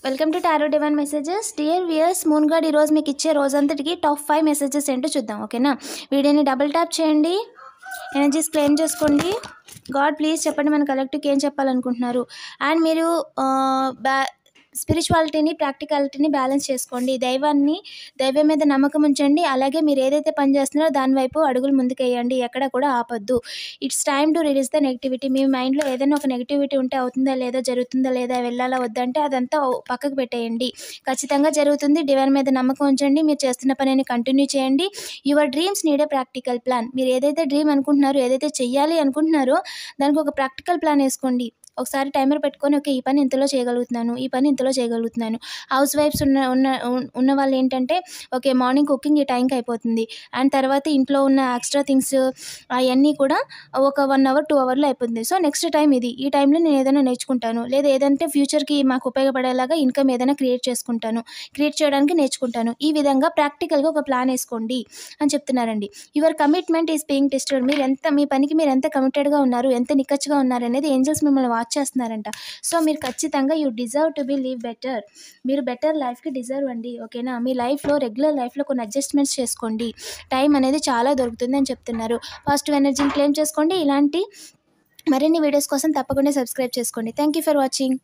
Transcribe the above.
Welcome to tarot divine messages. Dear viewers, moon God ఈరోజు మీకు ఇచ్చే రోజంతటికి టాప్ 5 మెసేజెస్ ఏంటో చూద్దాం. ఓకేనా, వీడియోని డబుల్ ట్యాప్ చేయండి, ఎనర్జీస్ క్లెయిమ్ చేసుకోండి. గాడ్ ప్లీజ్ చెప్పండి మన కలెక్టివ్కి ఏం చెప్పాలనుకుంటున్నారు. అండ్ మీరు స్పిరిచువాలిటీని ప్రాక్టికాలిటీని బ్యాలెన్స్ చేసుకోండి. దైవం మీద నమ్మకం ఉంచండి. అలాగే మీరు ఏదైతే పని చేస్తున్నారో దాని వైపు అడుగులు ముందుకేయండి, ఎక్కడ కూడా ఆపొద్దు. It's time to release the negativity. మీ మైండ్లో ఏదైనా ఒక నెగిటివిటీ ఉంటే అవుతుందా లేదా, జరుగుతుందా లేదా, వెళ్ళాలా వద్దంటే అదంతా పక్కకు పెట్టేయండి. ఖచ్చితంగా జరుగుతుంది. డివైన్ మీద నమ్మకం ఉంచండి. మీరు చేస్తున్న పనిని కంటిన్యూ చేయండి. Your dreams need a practical plan. మీరు ఏదైతే డ్రీమ్ అనుకుంటున్నారో, ఏదైతే చెయ్యాలి అనుకుంటున్నారో దానికి ఒక ప్రాక్టికల్ ప్లాన్ వేసుకోండి. ఒకసారి టైమర్ పెట్టుకొని, ఓకే ఈ పని ఇంతలో చేయగలుగుతున్నాను, ఈ పని ఇంతలో చేయగలుగుతున్నాను. హౌస్ వైఫ్స్ ఉన్న వాళ్ళు ఏంటంటే, ఓకే మార్నింగ్ కుకింగ్ ఈ టైంకి అయిపోతుంది, అండ్ తర్వాత ఇంట్లో ఉన్న ఎక్స్ట్రా థింగ్స్ అవన్నీ కూడా ఒక 1 అవర్ 2 అవర్లో అయిపోతుంది. సో నెక్స్ట్ టైం ఈ టైంలో నేను ఏదైనా నేర్చుకుంటాను, లేదా ఏదంటే ఫ్యూచర్కి మాకు ఉపయోగపడేలాగా ఇన్కమ్ ఏదైనా క్రియేట్ చేయడానికి నేర్చుకుంటాను. ఈ విధంగా ప్రాక్టికల్గా ఒక ప్లాన్ వేసుకోండి అని చెప్తున్నారండి. Your commitment is being tested. మీ పనికి మీరు ఎంత కమిటెడ్గా ఉన్నారు, ఎంత నిక్కచ్చిగా ఉన్నారు అనేది ఏంజల్స్ మిమ్మల్ని వాచ్ చేస్తున్నారంట. సో మీరు ఖచ్చితంగా you deserve to be live better. మీరు బెటర్ లైఫ్కి డిజర్వ్ అండి. ఓకేనా, మీ లైఫ్లో రెగ్యులర్ లైఫ్లో కొన్ని అడ్జస్ట్మెంట్స్ చేసుకోండి. టైం అనేది చాలా దొరుకుతుంది అని చెప్తున్నారు. పాజిటివ్ ఎనర్జీని క్లెయిమ్ చేసుకోండి. ఇలాంటి మరిన్ని వీడియోస్ కోసం తప్పకుండా సబ్స్క్రైబ్ చేసుకోండి. Thank you for watching.